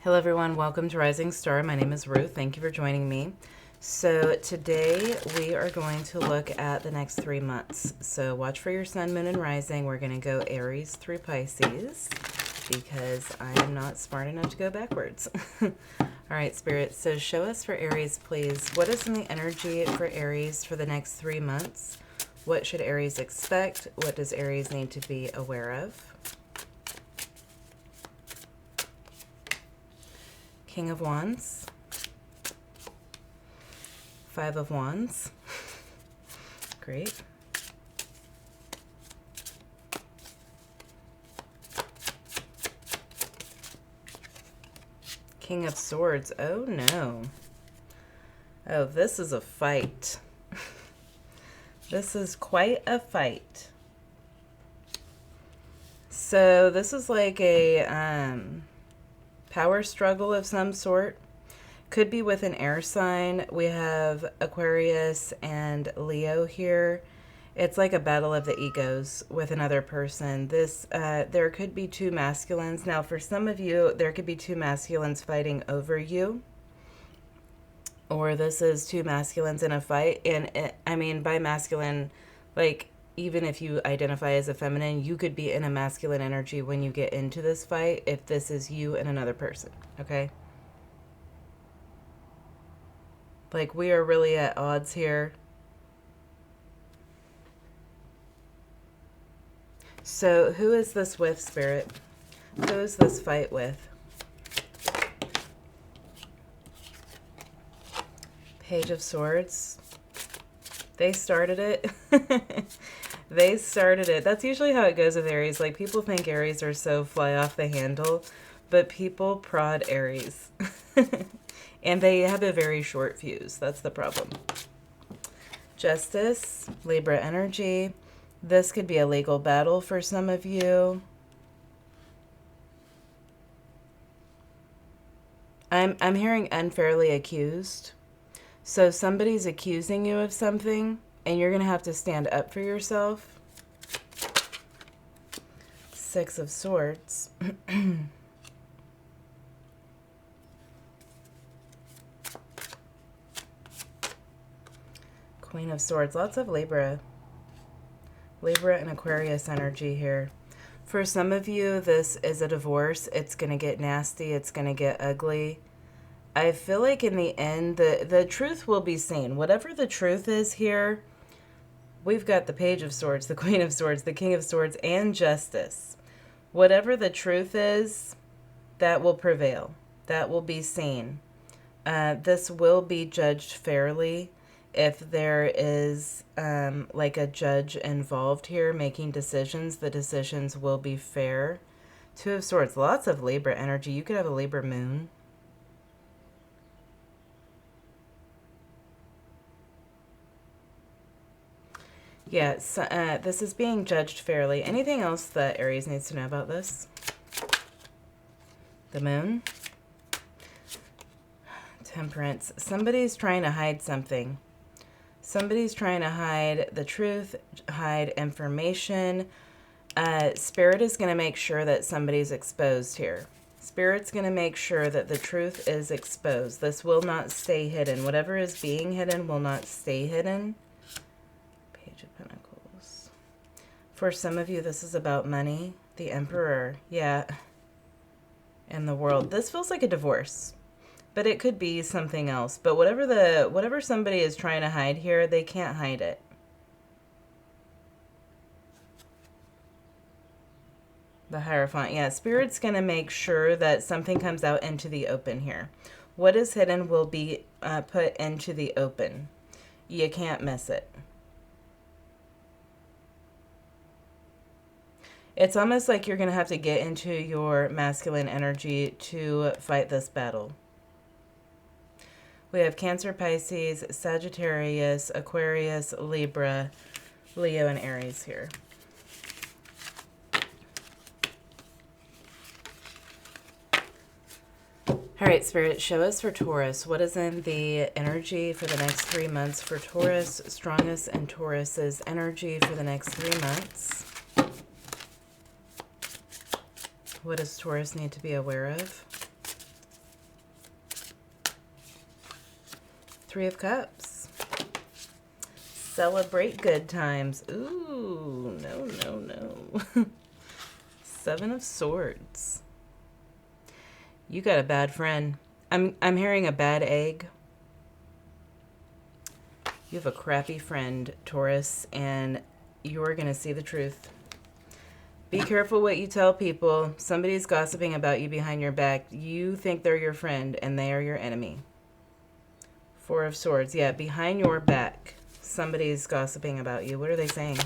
Hello everyone, welcome to Rising Star. My name is Ruth. Thank you for joining me. So today we are going to look at the next 3 months. So watch for your sun, moon, and rising. We're going to go Aries through Pisces because I am not smart enough to go backwards. All right, Spirit, so show us for Aries, please. What is in the energy for Aries for the next 3 months? What should Aries expect? What does Aries need to be aware of? King of Wands, Five of Wands, great. King of Swords, oh no. Oh, this is a fight. This is quite a fight. So this is like a power struggle of some sort. Could be with an air sign. We have Aquarius and Leo here. It's like a battle of the egos with another person. There could be two masculines. Now, for some of you, there could be two masculines fighting over you. Or this is two masculines in a fight. And I mean, by masculine, like, even if you identify as a feminine, you could be in a masculine energy when you get into this fight if this is you and another person, okay? Like, we are really at odds here. So, who is this with, Spirit? Who is this fight with? Page of Swords. They started it. They started it. That's usually how it goes with Aries. Like, people think Aries are so fly off the handle, but people prod Aries. And they have a very short fuse. That's the problem. Justice, Libra energy. This could be a legal battle for some of you. I'm hearing unfairly accused. So somebody's accusing you of something, and you're going to have to stand up for yourself. Six of Swords. Queen of Swords. Lots of Libra. Libra and Aquarius energy here. For some of you, this is a divorce. It's going to get nasty. It's going to get ugly. I feel like in the end, the truth will be seen. Whatever the truth is here, we've got the Page of Swords, the Queen of Swords, the King of Swords, and Justice. Whatever the truth is, that will prevail. That will be seen. This will be judged fairly. If there is like a judge involved here making decisions, the decisions will be fair. Two of Swords, lots of Libra energy. You could have a Libra moon. Yeah, so, this is being judged fairly. Anything else that Aries needs to know about this? The moon. Temperance. Somebody's trying to hide something. Somebody's trying to hide the truth, hide information. Spirit is going to make sure that somebody's exposed here. Spirit's going to make sure that the truth is exposed. This will not stay hidden. Whatever is being hidden will not stay hidden. Page of Pentacles. For some of you, this is about money. The Emperor. Yeah. And the World. This feels like a divorce. But it could be something else. But whatever somebody is trying to hide here, they can't hide it. The Hierophant. Yeah, Spirit's going to make sure that something comes out into the open here. What is hidden will be put into the open. You can't miss it. It's almost like you're going to have to get into your masculine energy to fight this battle. We have Cancer, Pisces, Sagittarius, Aquarius, Libra, Leo, and Aries here. All right, Spirit, show us for Taurus. What is in the energy for the next 3 months for Taurus? Strongest in Taurus's energy for the next 3 months. What does Taurus need to be aware of? Three of Cups. Celebrate good times. Ooh, no, no, no. Seven of Swords. You got a bad friend. I'm hearing a bad egg. You have a crappy friend, Taurus, and you're going to see the truth. Be careful what you tell people. Somebody's gossiping about you behind your back. You think they're your friend, and they are your enemy. Four of Swords. Yeah, behind your back, somebody's gossiping about you. What are they saying?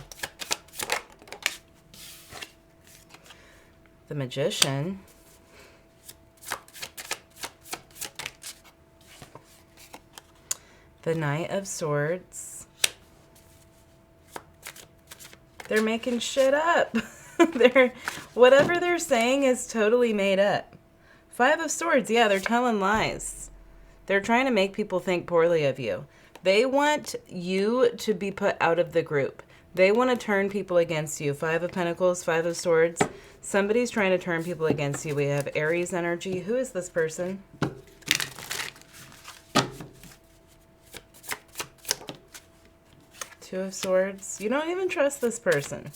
The Magician. The Knight of Swords. They're making shit up. Whatever they're saying is totally made up. Five of Swords. Yeah, they're telling lies. They're trying to make people think poorly of you. They want you to be put out of the group. They want to turn people against you. Five of Pentacles, Five of Swords. Somebody's trying to turn people against you. We have Aries energy. Who is this person? Two of Swords. You don't even trust this person.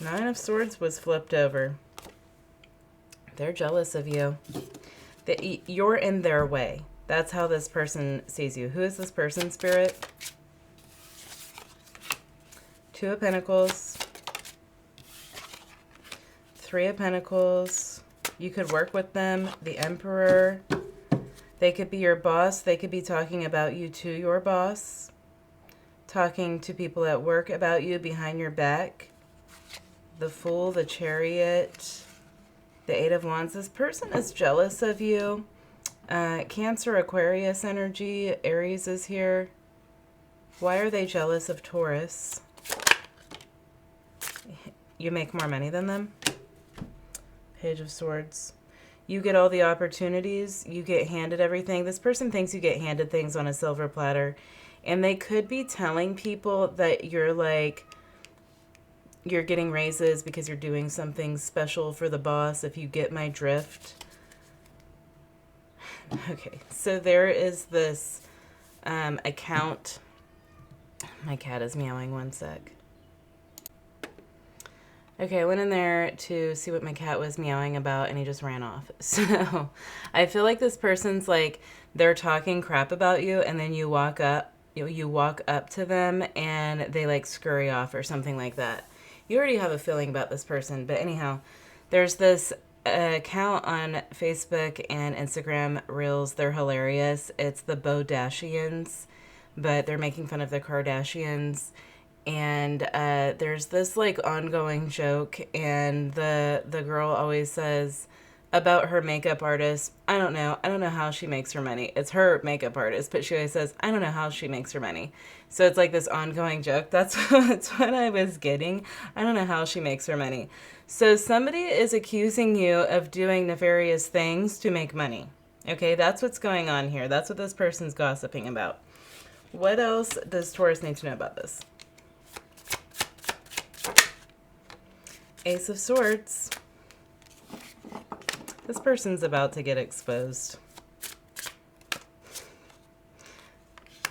Nine of Swords was flipped over. They're jealous of you. You're in their way. That's how this person sees you. Who is this person, Spirit? Two of Pentacles. Three of Pentacles. You could work with them. The Emperor. They could be your boss. They could be talking about you to your boss. Talking to people at work about you behind your back. The Fool, the Chariot, the Eight of Wands. This person is jealous of you. Cancer, Aquarius energy. Aries is here. Why are they jealous of Taurus? You make more money than them. Page of Swords. You get all the opportunities. You get handed everything. This person thinks you get handed things on a silver platter. And they could be telling people that you're getting raises because you're doing something special for the boss, if you get my drift. Okay, so there is this account. My cat is meowing, one sec. Okay, I went in there to see what my cat was meowing about, and he just ran off. So I feel like this person's like, they're talking crap about you, and then you walk up to them, and they like scurry off or something like that. You already have a feeling about this person, but anyhow, there's this account on Facebook and Instagram Reels. They're hilarious. It's the Bodashians, but they're making fun of the Kardashians. And there's this like ongoing joke, and the girl always says about her makeup artist, I don't know how she makes her money. It's her makeup artist, but she always says, I don't know how she makes her money. So it's like this ongoing joke. That's what I was getting. I don't know how she makes her money. So somebody is accusing you of doing nefarious things to make money. Okay, that's what's going on here. That's what this person's gossiping about. What else does Taurus need to know about this? Ace of Swords. This person's about to get exposed.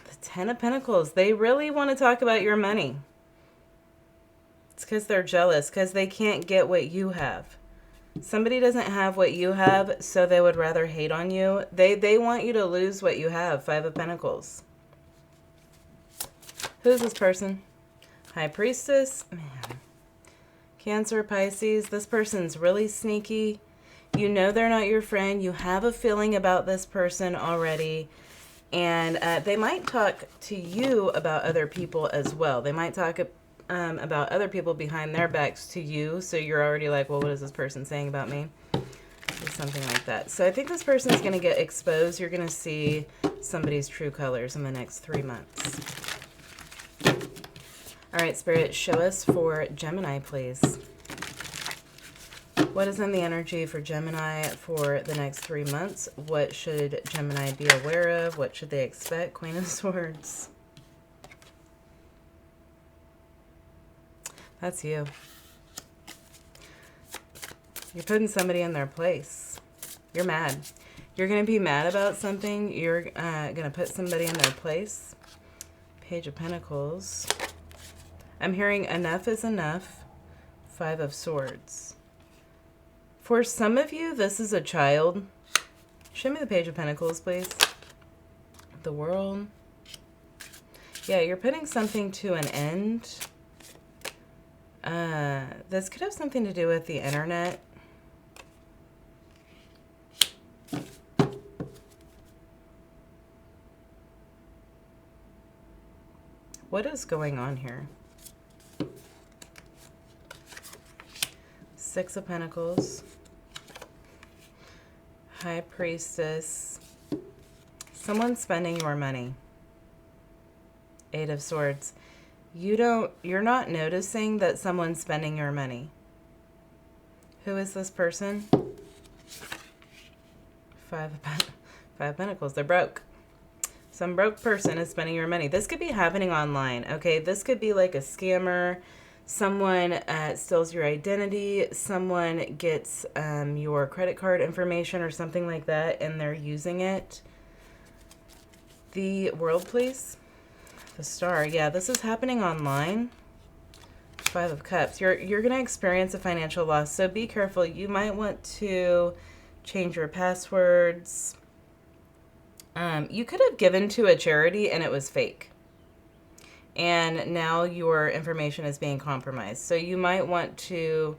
The Ten of Pentacles. They really want to talk about your money. It's because they're jealous, because they can't get what you have. Somebody doesn't have what you have, so they would rather hate on you. They want you to lose what you have. Five of Pentacles. Who's this person? High Priestess. Man. Cancer, Pisces. This person's really sneaky. You know they're not your friend. You have a feeling about this person already. And they might talk to you about other people as well. They might talk about other people behind their backs to you. So you're already like, well, what is this person saying about me? Or something like that. So I think this person is going to get exposed. You're going to see somebody's true colors in the next 3 months. All right, Spirit, show us for Gemini, please. What is in the energy for Gemini for the next 3 months? What should Gemini be aware of? What should they expect? Queen of Swords. That's you. You're putting somebody in their place. You're mad. You're going to be mad about something. You're going to put somebody in their place. Page of Pentacles. I'm hearing enough is enough. 5 of Swords. For some of you, this is a child. Show me the Page of Pentacles, please. The World. Yeah, you're putting something to an end. This could have something to do with the internet. What is going on here? 6 of Pentacles. High Priestess. Someone's spending your money. 8 of Swords. You're not noticing that someone's spending your money. Who is this person? 5 of Pentacles. They're broke. Some broke person is spending your money. This could be happening online, okay? This could be like a scammer. Someone steals your identity. Someone gets your credit card information or something like that, and they're using it. The World, please. The Star. Yeah, this is happening online. 5 of Cups. You're going to experience a financial loss, so be careful. You might want to change your passwords. You could have given to a charity and it was fake. And now your information is being compromised. So you might want to,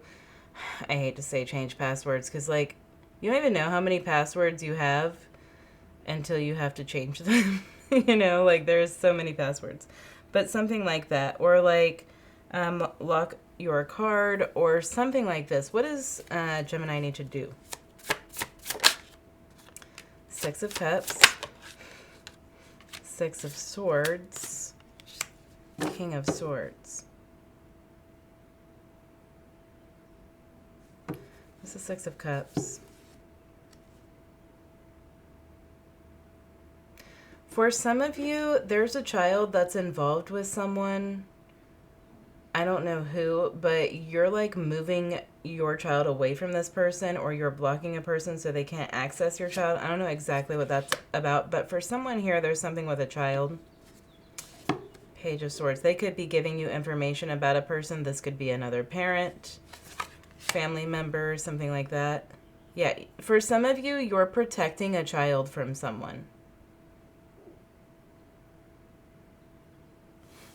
I hate to say change passwords, because like you don't even know how many passwords you have until you have to change them. You know, like there's so many passwords. But something like that. Or like lock your card or something like this. What does Gemini need to do? 6 of Cups. 6 of Swords. King of Swords. This is 6 of Cups. For some of you, there's a child that's involved with someone. I don't know who, but you're like moving your child away from this person, or you're blocking a person so they can't access your child. I don't know exactly what that's about, but for someone here, there's something with a child. Page of Swords. They could be giving you information about a person. This could be another parent, family member, something like that. Yeah, for some of you, you're protecting a child from someone.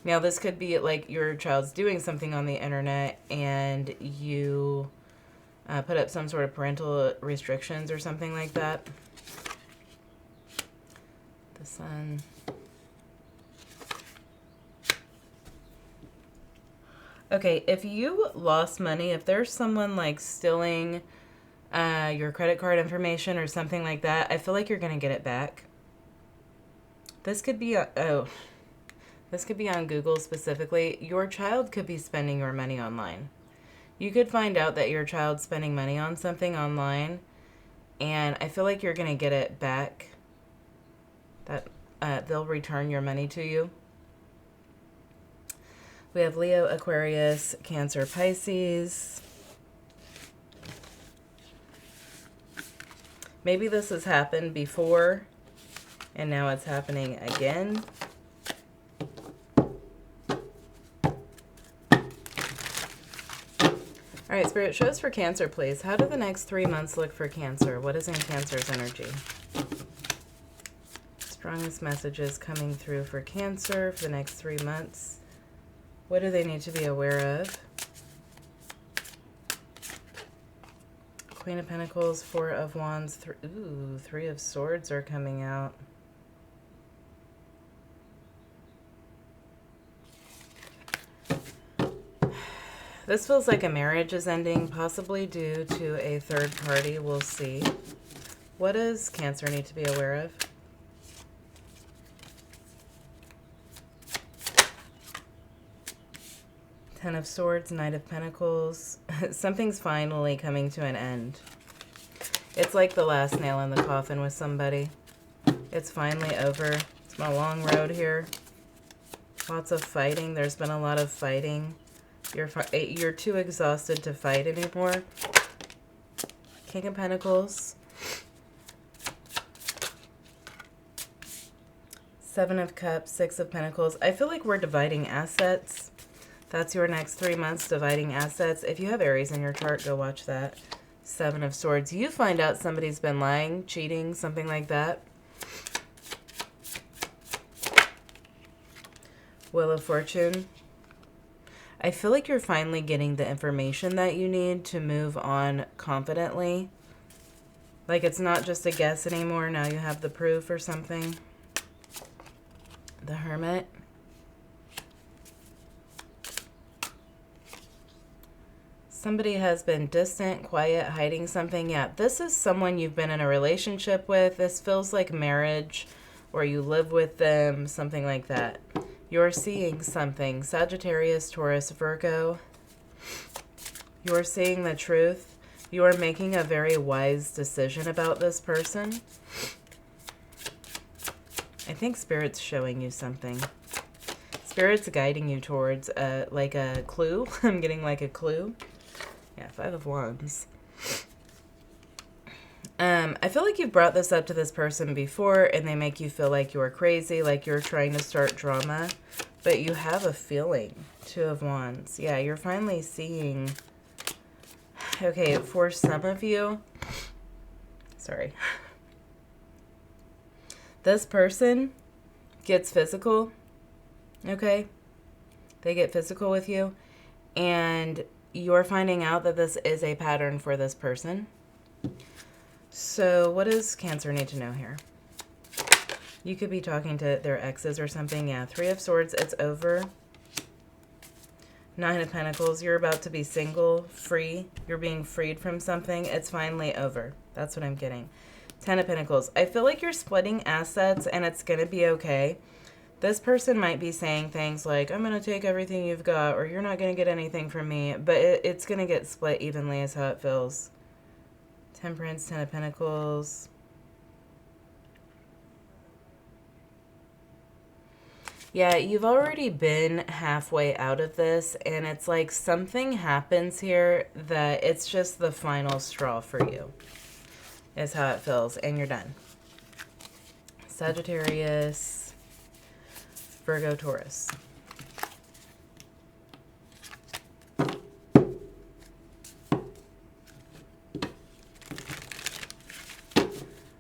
Now, this could be like your child's doing something on the internet and you put up some sort of parental restrictions or something like that. The Sun. Okay, if you lost money, if there's someone like stealing your credit card information or something like that, I feel like you're going to get it back. This could be, this could be on Google specifically. Your child could be spending your money online. You could find out that your child's spending money on something online, and I feel like you're going to get it back. That they'll return your money to you. We have Leo, Aquarius, Cancer, Pisces. Maybe this has happened before, and now it's happening again. All right, Spirit, show us for Cancer, please. How do the next 3 months look for Cancer? What is in Cancer's energy? Strongest messages coming through for Cancer for the next 3 months. What do they need to be aware of? Queen of Pentacles, 4 of Wands, 3 of Swords are coming out. This feels like a marriage is ending, possibly due to a third party. We'll see. What does Cancer need to be aware of? Ten of Swords, Knight of Pentacles. Something's finally coming to an end. It's like the last nail in the coffin with somebody. It's finally over. It's been a long road here. Lots of fighting. There's been a lot of fighting. You're too exhausted to fight anymore. King of Pentacles. Seven of Cups, Six of Pentacles. I feel like we're dividing assets. That's your next 3 months, dividing assets. If you have Aries in your chart, go watch that. Seven of Swords. You find out somebody's been lying, cheating, something like that. Wheel of Fortune. I feel like you're finally getting the information that you need to move on confidently. Like it's not just a guess anymore. Now you have the proof or something. The Hermit. Somebody has been distant, quiet, hiding something. Yeah, this is someone you've been in a relationship with. This feels like marriage, or you live with them, something like that. You're seeing something. Sagittarius, Taurus, Virgo. You're seeing the truth. You're making a very wise decision about this person. I think Spirit's showing you something. Spirit's guiding you towards like a clue. I'm getting like a clue. Yeah, Five of Wands. I feel like you've brought this up to this person before and they make you feel like you're crazy, like you're trying to start drama, but you have a feeling. Two of Wands. Yeah, you're finally seeing. Okay, for some of you, sorry. This person gets physical, okay? They get physical with you, and you're finding out that this is a pattern for this person. So what does Cancer need to know here? You could be talking to their exes or something. Yeah, Three of Swords, it's over. Nine of Pentacles, you're about to be single, free. You're being freed from something. It's finally over. That's what I'm getting. Ten of Pentacles, I feel like you're splitting assets and it's going to be okay. This person might be saying things like, I'm going to take everything you've got, or you're not going to get anything from me, but it's going to get split evenly is how it feels. Temperance, Ten of Pentacles. Yeah, you've already been halfway out of this, and it's like something happens here that it's just the final straw for you, is how it feels, and you're done. Sagittarius, Virgo, Taurus.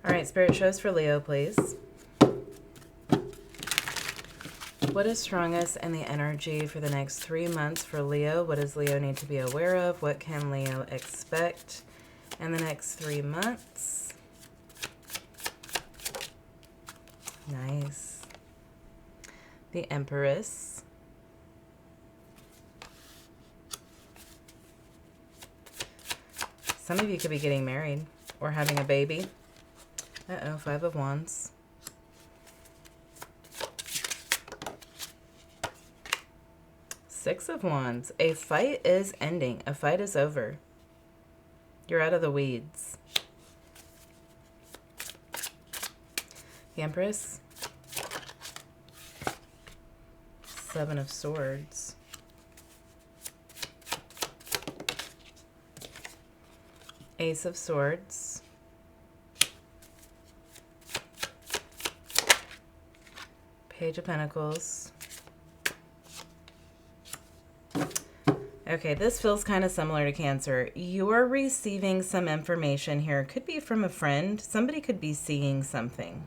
All right, Spirit shows for Leo, please. What is strongest in the energy for the next 3 months for Leo? What does Leo need to be aware of? What can Leo expect in the next 3 months? Nice. The Empress. Some of you could be getting married or having a baby. Uh-oh, Five of Wands. Six of Wands. A fight is ending. A fight is over. You're out of the weeds. The Empress. Seven of Swords. Ace of Swords. Page of Pentacles. Okay, this feels kind of similar to Cancer. You're receiving some information here. Could be from a friend. Somebody could be seeing something.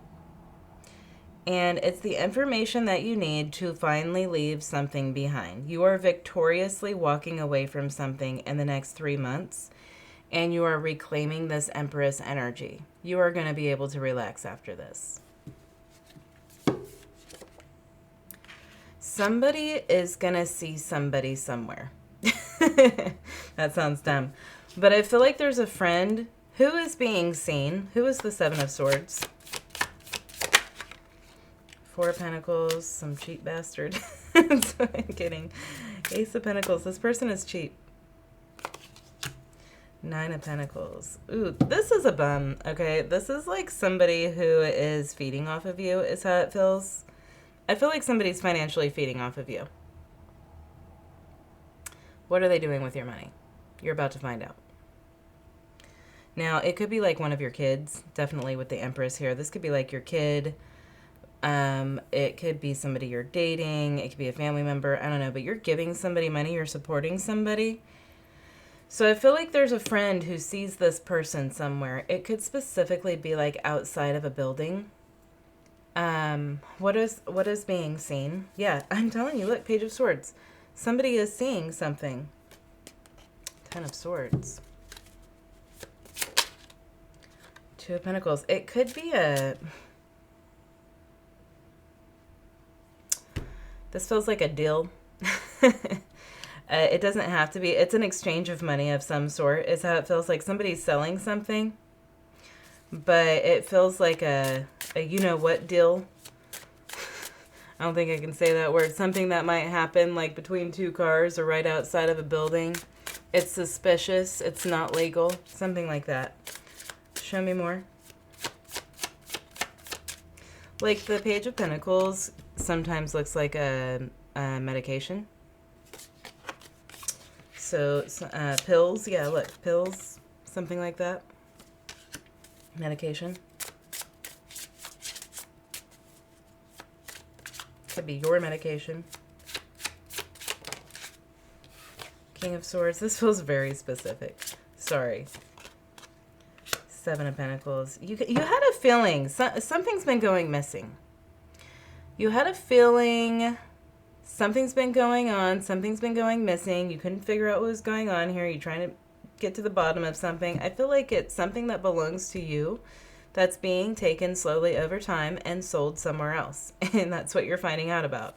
And it's the information that you need to finally leave something behind. You are victoriously walking away from something in the next 3 months, and you are reclaiming this Empress energy. You are going to be able to relax after this. Somebody is going to see somebody somewhere. That sounds dumb. But I feel like there's a friend who is being seen. Who is the Seven of Swords? Four of Pentacles, some cheap bastard. I'm kidding. Ace of Pentacles, this person is cheap. Nine of Pentacles. Ooh, this is a bum, okay? This is like somebody who is feeding off of you, is how it feels. I feel like somebody's financially feeding off of you. What are they doing with your money? You're about to find out. Now, it could be like one of your kids, definitely with the Empress here. This could be like your kid. It could be somebody you're dating. It could be a family member. I don't know. But you're giving somebody money. You're supporting somebody. So I feel like there's a friend who sees this person somewhere. It could specifically be like outside of a building. What is being seen? Yeah, I'm telling you, look, Page of Swords. Somebody is seeing something. Ten of Swords. Two of Pentacles. It could be a... This feels like a deal. It doesn't have to be. It's an exchange of money of some sort is how it feels like. Somebody's selling something. But it feels like a you-know-what deal. I don't think I can say that word. Something that might happen like between two cars or right outside of a building. It's suspicious. It's not legal. Something like that. Show me more. Like the Page of Pentacles sometimes looks like a medication. So pills. Yeah, look. Pills. Something like that. Medication. Could be your medication. King of Swords. This feels very specific. Sorry. Seven of Pentacles. You had a feeling. Something's been going missing. You had a feeling something's been going on. Something's been going missing. You couldn't figure out what was going on here. You're trying to get to the bottom of something. I feel like it's something that belongs to you that's being taken slowly over time and sold somewhere else. And that's what you're finding out about.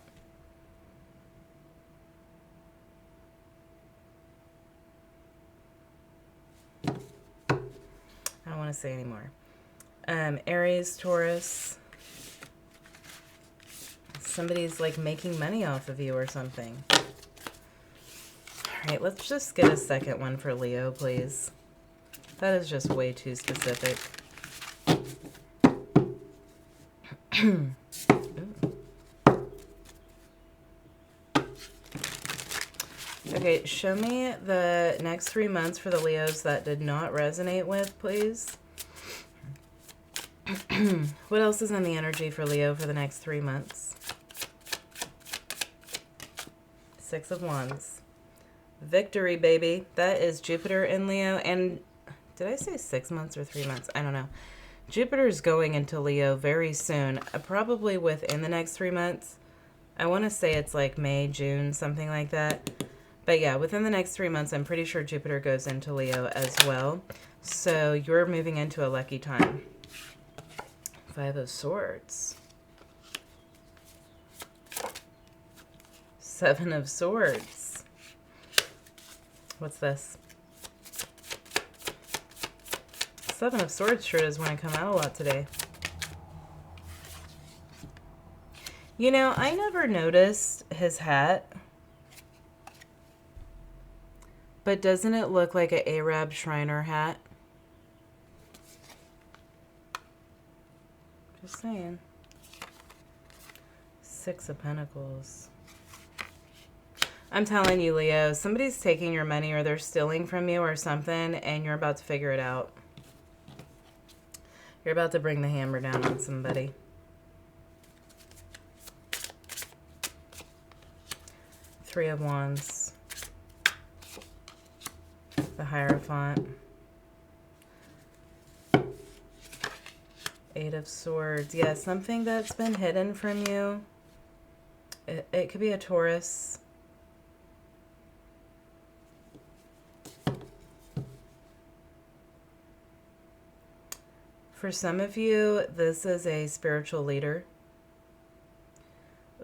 I don't want to say anymore. Aries, Taurus. Somebody's like making money off of you or something. All right, let's just get a second one for Leo, please. That is just way too specific. Okay, show me the next 3 months for the Leos that did not resonate with, please. What else is in the energy for Leo for the next 3 months? Six of Wands. Victory, baby. That is Jupiter in Leo. And did I say 6 months or 3 months? I don't know. Jupiter's going into Leo very soon, probably within the next 3 months. I want to say it's like May, June, something like that. But yeah, within the next 3 months, I'm pretty sure Jupiter goes into Leo as well. So you're moving into a lucky time. Five of Swords. Seven of Swords. What's this? Seven of Swords sure does want to come out a lot today. You know, I never noticed his hat. But doesn't it look like an Arab Shriner hat? Just saying. Six of Pentacles. I'm telling you, Leo, somebody's taking your money or they're stealing from you or something, and you're about to figure it out. You're about to bring the hammer down on somebody. Three of Wands. The Hierophant. Eight of Swords. Yeah, something that's been hidden from you. It could be a Taurus. For some of you, this is a spiritual leader.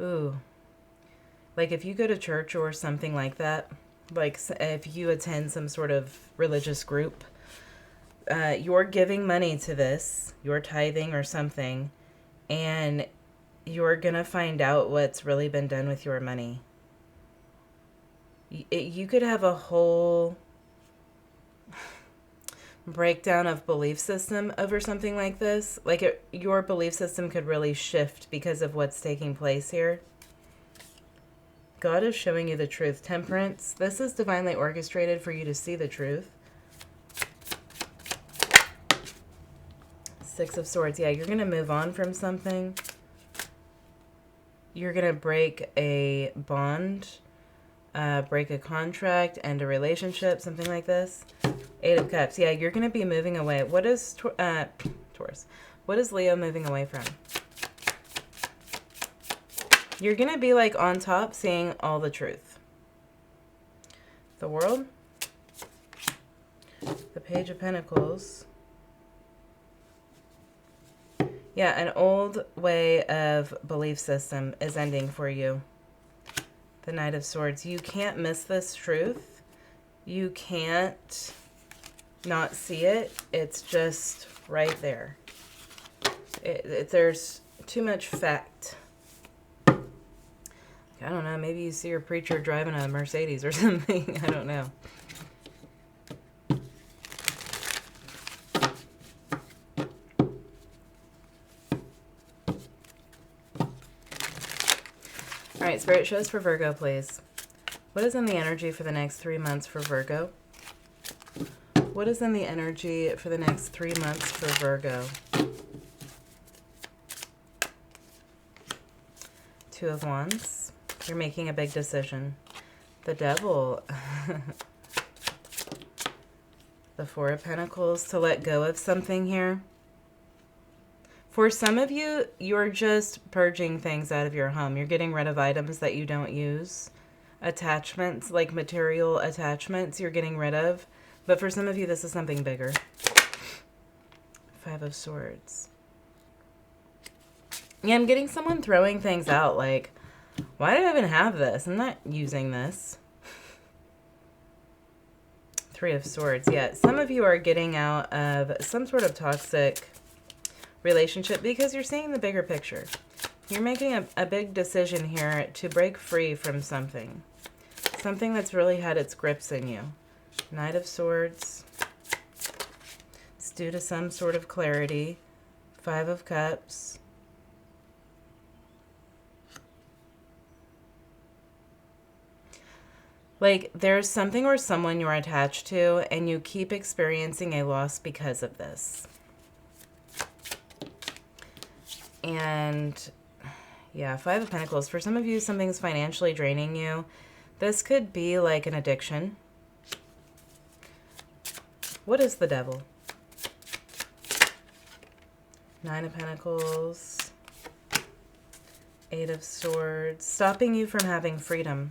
Ooh. Like if you go to church or something like that, like if you attend some sort of religious group, you're giving money to this, you're tithing or something, and you're going to find out what's really been done with your money. You could have a whole breakdown of belief system over something like this. Like your belief system could really shift because of what's taking place here. God is showing you the truth. Temperance. This is divinely orchestrated for you to see the truth. Six of Swords. Yeah, you're going to move on from something. You're going to break a bond, break a contract, end a relationship, something like this. 8 of Cups. Yeah, you're going to be moving away. What is Taurus? What is Leo moving away from? You're going to be like on top, seeing all the truth. The World. The Page of Pentacles. Yeah, an old way of belief system is ending for you. The Knight of Swords. You can't miss this truth. You can't not see it. It's just right there. There's too much fact. I don't know. Maybe you see your preacher driving a Mercedes or something. I don't know. All right, Spirit, show us for Virgo, please. What is in the energy for the next 3 months for Virgo? What is in the energy for the next 3 months for Virgo? 2 of Wands. You're making a big decision. The Devil. The 4 of Pentacles, to let go of something here. For some of you, you're just purging things out of your home. You're getting rid of items that you don't use. Attachments, like material attachments, you're getting rid of. But for some of you, this is something bigger. 5 of Swords. Yeah, I'm getting someone throwing things out like, why do I even have this? I'm not using this. 3 of Swords. Yeah, some of you are getting out of some sort of toxic relationship because you're seeing the bigger picture. You're making a big decision here to break free from something. Something that's really had its grips in you. Knight of Swords. It's due to some sort of clarity. 5 of Cups. Like, there's something or someone you're attached to, and you keep experiencing a loss because of this. And, yeah, 5 of Pentacles. For some of you, something's financially draining you. This could be like an addiction. What is the Devil? 9 of Pentacles. 8 of Swords. Stopping you from having freedom.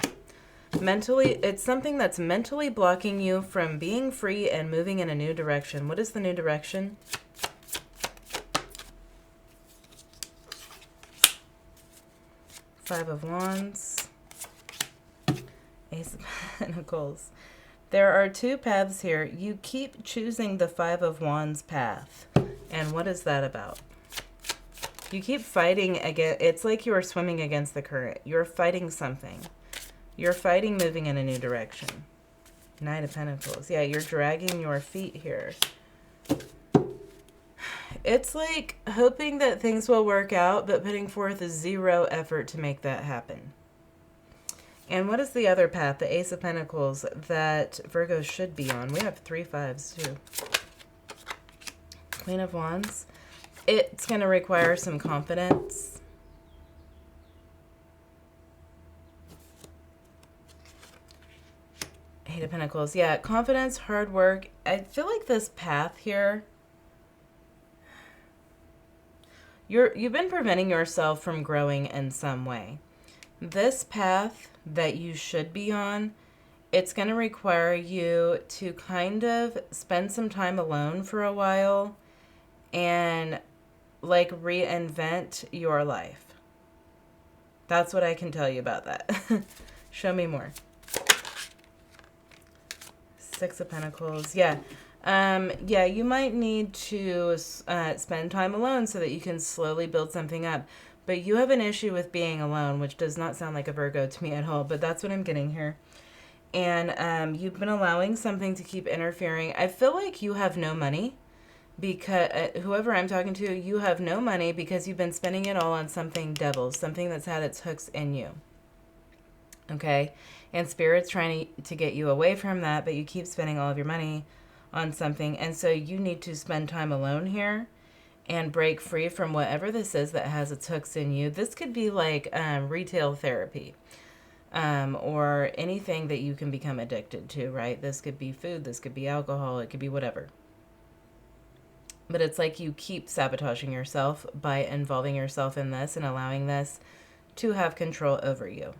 Mentally, it's something that's mentally blocking you from being free and moving in a new direction. What is the new direction? Five of Wands. Ace of Pentacles. There are 2 paths here. You keep choosing the 5 of Wands path. And what is that about? You keep fighting against, it's like you are swimming against the current. You're fighting something. You're fighting moving in a new direction. Knight of Pentacles. Yeah, you're dragging your feet here. It's like hoping that things will work out, but putting forth 0 effort to make that happen. And what is the other path, the Ace of Pentacles, that Virgo should be on? We have 3 5s too. Queen of Wands. It's going to require some confidence. Eight of Pentacles. Yeah, confidence, hard work. I feel like this path here, you've been preventing yourself from growing in some way. This path that you should be on, it's going to require you to kind of spend some time alone for a while and like reinvent your life. That's what I can tell you about that. Show me more. 6 of Pentacles. Yeah. Yeah, you might need to spend time alone so that you can slowly build something up. But you have an issue with being alone, which does not sound like a Virgo to me at all, but that's what I'm getting here. And you've been allowing something to keep interfering. I feel like you have no money because whoever I'm talking to, you have no money because you've been spending it all on something devil, something that's had its hooks in you. Okay? And Spirit's trying to get you away from that, but you keep spending all of your money on something. And so you need to spend time alone here and break free from whatever this is that has its hooks in you. This could be like retail therapy, or anything that you can become addicted to, right? This could be food, this could be alcohol, it could be whatever. But it's like you keep sabotaging yourself by involving yourself in this and allowing this to have control over you.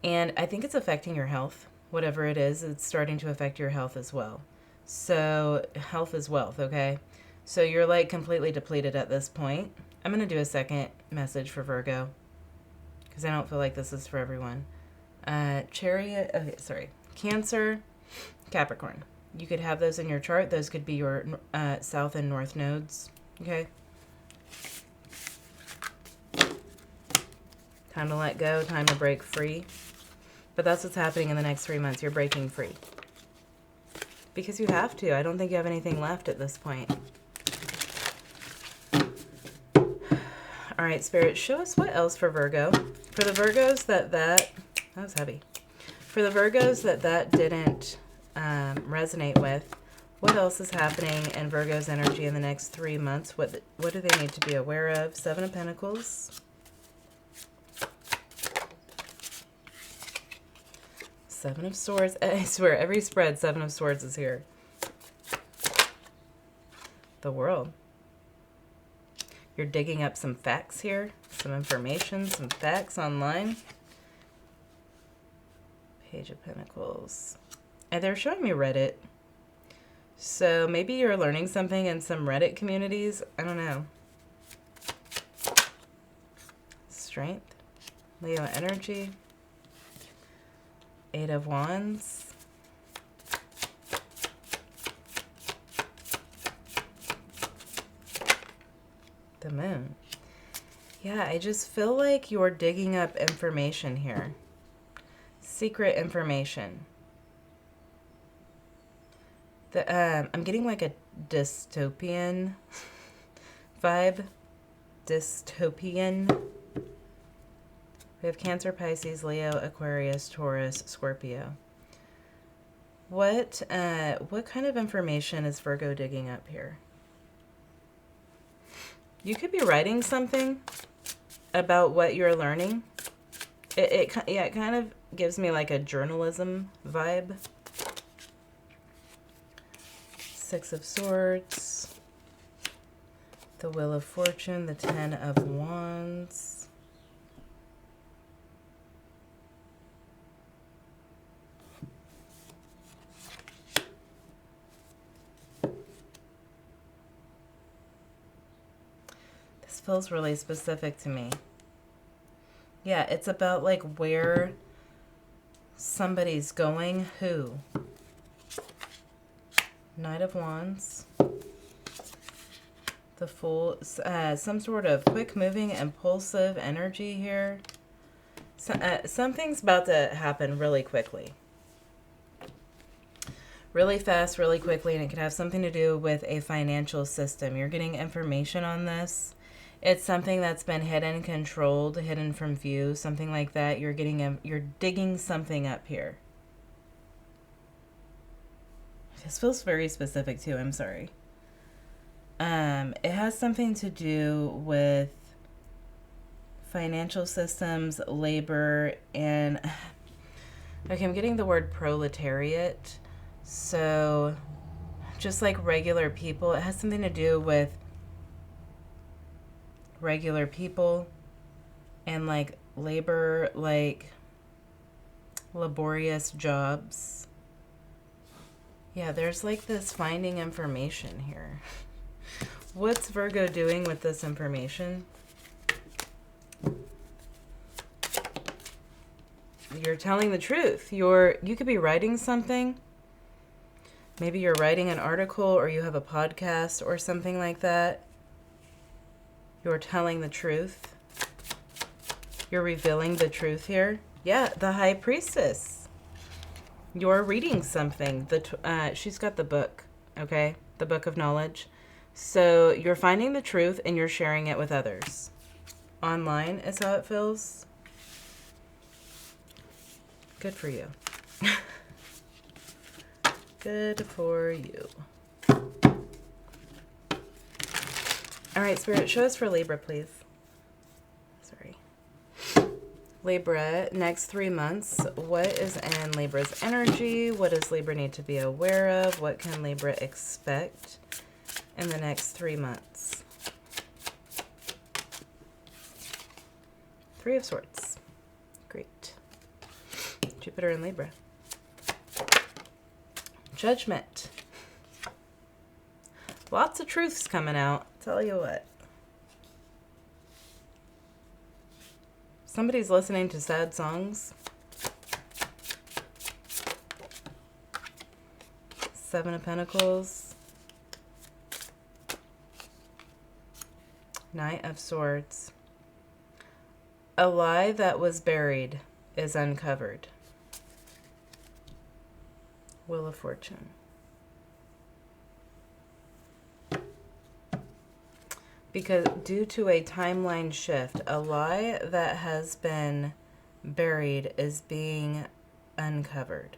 And I think it's affecting your health. Whatever it is, it's starting to affect your health as well. So health is wealth, okay? So you're like completely depleted at this point. I'm going to do a second message for Virgo because I don't feel like this is for everyone. Chariot, okay, sorry. Cancer, Capricorn. You could have those in your chart. Those could be your south and north nodes, okay? Time to let go, time to break free. But that's what's happening in the next 3 months. You're breaking free. Because you have to. I don't think you have anything left at this point. All right, Spirit, show us what else for Virgo. For the Virgos that was heavy. For the Virgos that didn't resonate with, what else is happening in Virgo's energy in the next 3 months? What do they need to be aware of? 7 of Pentacles. 7 of Swords. I swear, every spread, 7 of Swords is here. The World. You're digging up some facts here, some information, some facts online. Page of Pentacles. And they're showing me Reddit. So maybe you're learning something in some Reddit communities. I don't know. Strength. Leo energy. 8 of Wands. The Moon. Yeah, I just feel like you're digging up information here. Secret information. I'm getting like a dystopian vibe. Dystopian. We have Cancer, Pisces, Leo, Aquarius, Taurus, Scorpio. What kind of information is Virgo digging up here? You could be writing something about what you're learning. It kind of gives me like a journalism vibe. 6 of Swords. The Wheel of Fortune, the 10 of Wands. This feels really specific to me. Yeah, it's about like where somebody's going, who. Knight of Wands. The Fool. Some sort of quick moving, impulsive energy here. Something's about to happen really quickly. Really fast, really quickly, and it could have something to do with a financial system. You're getting information on this. It's something that's been hidden, controlled, hidden from view, something like that. You're digging something up here. This feels very specific too, I'm sorry. It has something to do with financial systems, labor, and okay, I'm getting the word proletariat. So just like regular people, it has something to do with regular people and like labor, like laborious jobs. Yeah, there's like this finding information here. What's Virgo doing with this information? You're telling the truth. You could be writing something. Maybe you're writing an article or you have a podcast or something like that. You're telling the truth. You're revealing the truth here. Yeah, the High Priestess. You're reading something. She's got the book, okay? The book of knowledge. So you're finding the truth and you're sharing it with others. Online is how it feels. Good for you. Good for you. All right, Spirit, show us for Libra, please. Sorry. Libra, next 3 months. What is in Libra's energy? What does Libra need to be aware of? What can Libra expect in the next 3 months? 3 of Swords. Great. Jupiter in Libra. Judgment. Lots of truths coming out. Tell you what. Somebody's listening to sad songs. 7 of Pentacles. Knight of Swords. A lie that was buried is uncovered. Wheel of Fortune. Because due to a timeline shift, a lie that has been buried is being uncovered.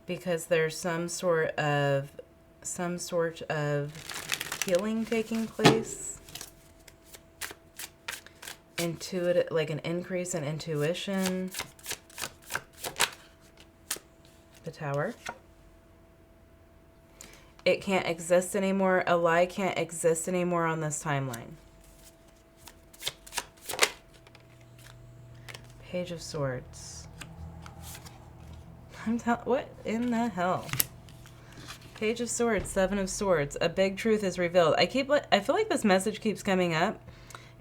Because there's some sort of healing taking place. Intuitive, like an increase in intuition. The Tower. It can't exist anymore. A lie can't exist anymore on this timeline. Page of Swords. What in the hell? Page of Swords, 7 of Swords. A big truth is revealed. I feel like this message keeps coming up.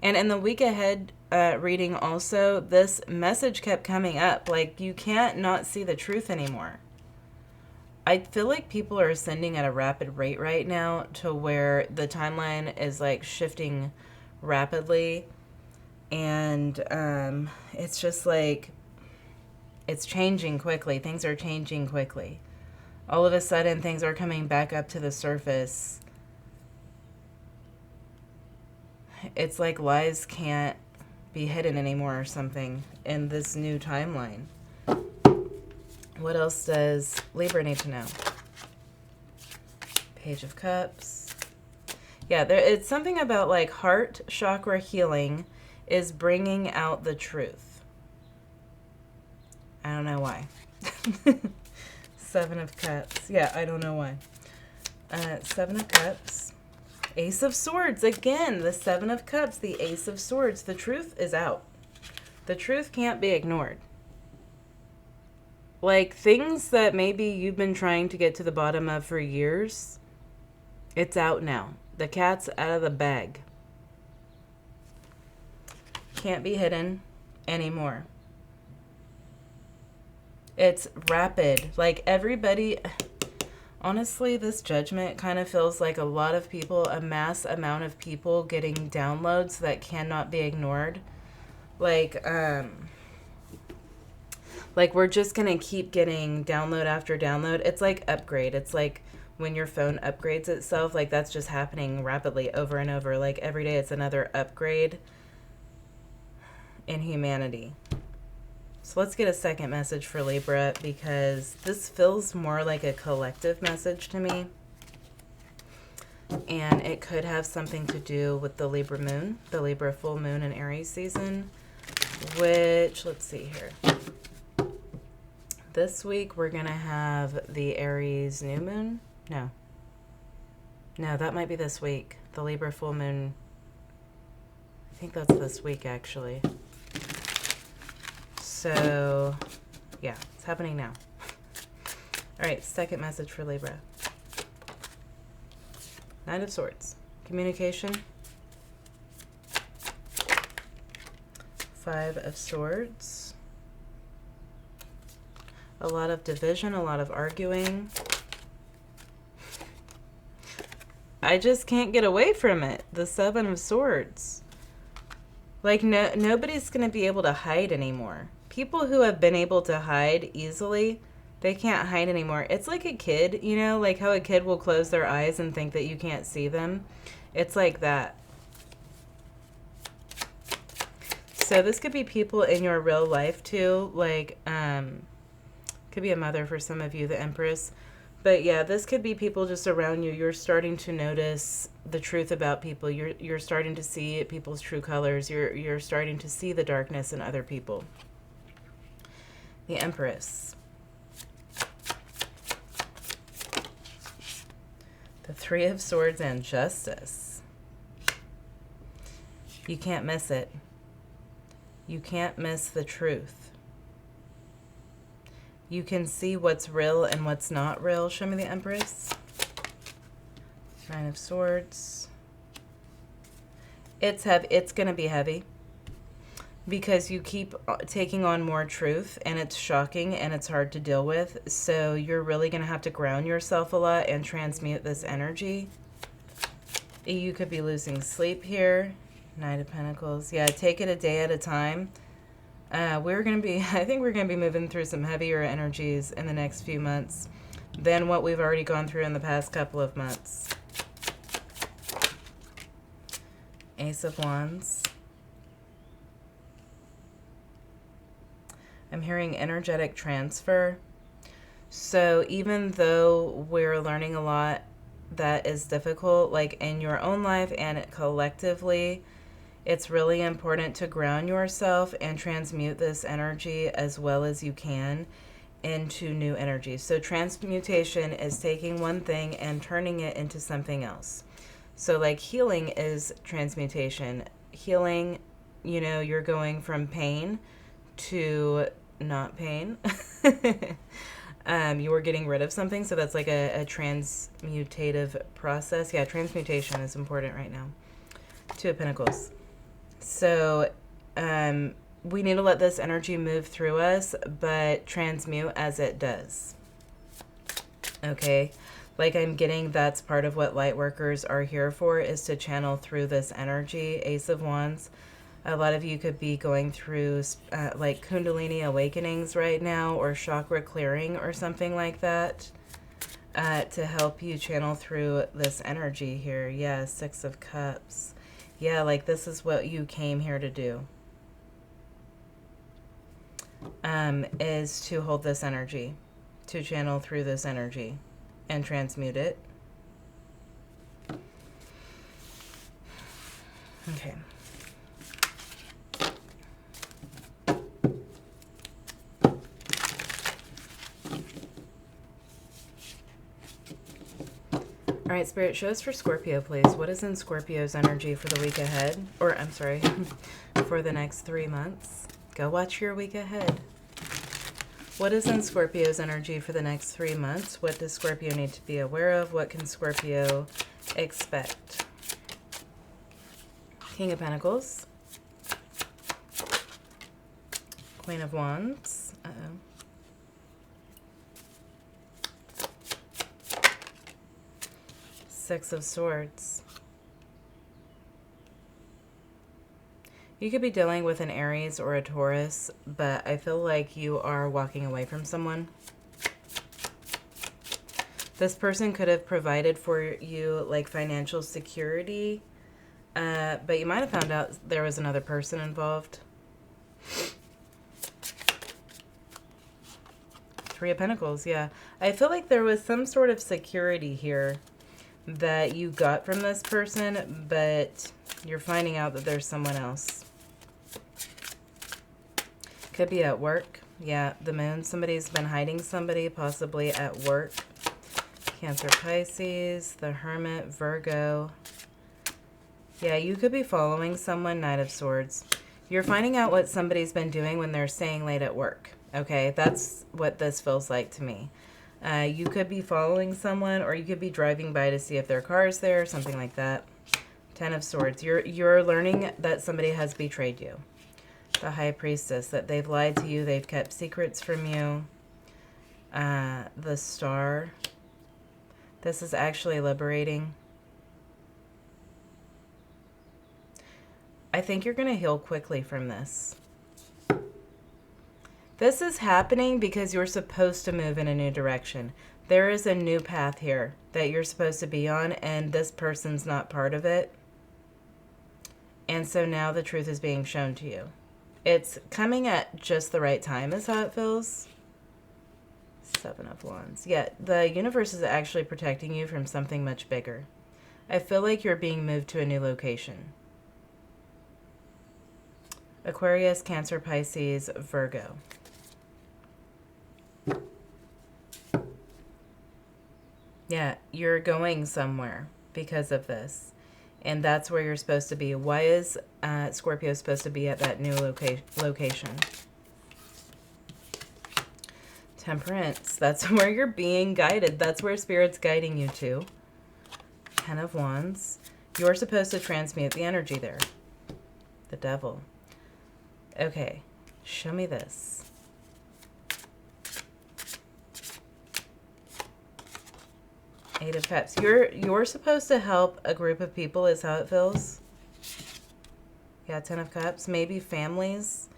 And in the week ahead reading also, this message kept coming up. Like, you can't not see the truth anymore. I feel like people are ascending at a rapid rate right now to where the timeline is like shifting rapidly. And it's just like, it's changing quickly. Things are changing quickly. All of a sudden, things are coming back up to the surface. It's like lies can't be hidden anymore or something in this new timeline. What else does Libra need to know? Page of Cups. Yeah, it's something about like heart chakra healing is bringing out the truth. I don't know why. 7 of Cups. Yeah, I don't know why. 7 of Cups. Ace of Swords. Again, the 7 of Cups, the Ace of Swords. The truth is out. The truth can't be ignored. Like, things that maybe you've been trying to get to the bottom of for years, it's out now. The cat's out of the bag. Can't be hidden anymore. It's rapid. Like, everybody... Honestly, this judgment kind of feels like a lot of people, a mass amount of people getting downloads that cannot be ignored. Like we're just going to keep getting download after download. It's like upgrade. It's like when your phone upgrades itself, like that's just happening rapidly over and over. Like every day it's another upgrade in humanity. So let's get a second message for Libra because this feels more like a collective message to me. And it could have something to do with the Libra moon, the Libra full moon and Aries season, which, let's see here. This week we're going to have the Aries new moon. No, that might be this week. The Libra full moon. I think that's this week actually. So, yeah, it's happening now. All right, second message for Libra. Knight of Swords. Communication. 5 of Swords. A lot of division, a lot of arguing. I just can't get away from it. The 7 of Swords. Like, nobody's going to be able to hide anymore. People who have been able to hide easily, they can't hide anymore. It's like a kid, you know, like how a kid will close their eyes and think that you can't see them. It's like that. So this could be people in your real life too, like, could be a mother for some of you, the Empress. But yeah, this could be people just around you. You're starting to notice the truth about people. You're starting to see people's true colors. You're starting to see the darkness in other people. The Empress. The Three of Swords and Justice. You can't miss it. You can't miss the truth. You can see what's real and what's not real. Show me the Empress. Nine of Swords. It's heavy. It's going to be heavy because you keep taking on more truth, and it's shocking and it's hard to deal with. So you're really going to have to ground yourself a lot and transmute this energy. You could be losing sleep here. Knight of Pentacles. Yeah, take it a day at a time. I think we're going to be moving through some heavier energies in the next few months than what we've already gone through in the past couple of months. Ace of Wands. I'm hearing energetic transfer. So even though we're learning a lot that is difficult, like in your own life and collectively, it's really important to ground yourself and transmute this energy as well as you can into new energy. So transmutation is taking one thing and turning it into something else. So like healing is transmutation. Healing, you know, you're going from pain to not pain. You were getting rid of something, so that's like a transmutative process. Yeah, transmutation is important right now. Two of Pentacles. So we need to let this energy move through us, but transmute as it does. Okay? Like I'm getting that's part of what light workers are here for, is to channel through this energy. Ace of Wands. A lot of you could be going through like Kundalini awakenings right now, or chakra clearing or something like that, to help you channel through this energy here. Yeah, Six of Cups. Yeah, like this is what you came here to do. Is to hold this energy, to channel through this energy and transmute it. Okay. All right, Spirit, show us for Scorpio, please. What is in Scorpio's energy for the week ahead? Or, I'm sorry, for the next 3 months. Go watch your week ahead. What is in Scorpio's energy for the next 3 months? What does Scorpio need to be aware of? What can Scorpio expect? King of Pentacles. Queen of Wands. Uh-oh. Six of Swords. You could be dealing with an Aries or a Taurus, but I feel like you are walking away from someone. This person could have provided for you like financial security, but you might have found out there was another person involved. Three of Pentacles, yeah. I feel like there was some sort of security here that you got from this person, but you're finding out that there's someone else. Could be at work. Yeah, the moon. Somebody's been hiding somebody, possibly at work. Cancer, Pisces, the Hermit, Virgo. Yeah, you could be following someone, Knight of Swords. You're finding out what somebody's been doing when they're staying late at work. Okay, that's what this feels like to me. You could be following someone, or you could be driving by to see if their car is there, something like that. Ten of Swords. You're learning that somebody has betrayed you. The High Priestess, that they've lied to you, they've kept secrets from you. The Star. This is actually liberating. I think you're going to heal quickly from this. This is happening because you're supposed to move in a new direction. There is a new path here that you're supposed to be on, and this person's not part of it. And so now the truth is being shown to you. It's coming at just the right time is how it feels. Seven of Wands. Yeah, the universe is actually protecting you from something much bigger. I feel like you're being moved to a new location. Aquarius, Cancer, Pisces, Virgo. Yeah, you're going somewhere because of this. And that's where you're supposed to be. Why is Scorpio supposed to be at that new location? Temperance. That's where you're being guided. That's where Spirit's guiding you to. Ten of Wands. You're supposed to transmute the energy there. The Devil. Okay, show me this. Eight of Cups. You're supposed to help a group of people is how it feels. Yeah, Ten of Cups. Maybe families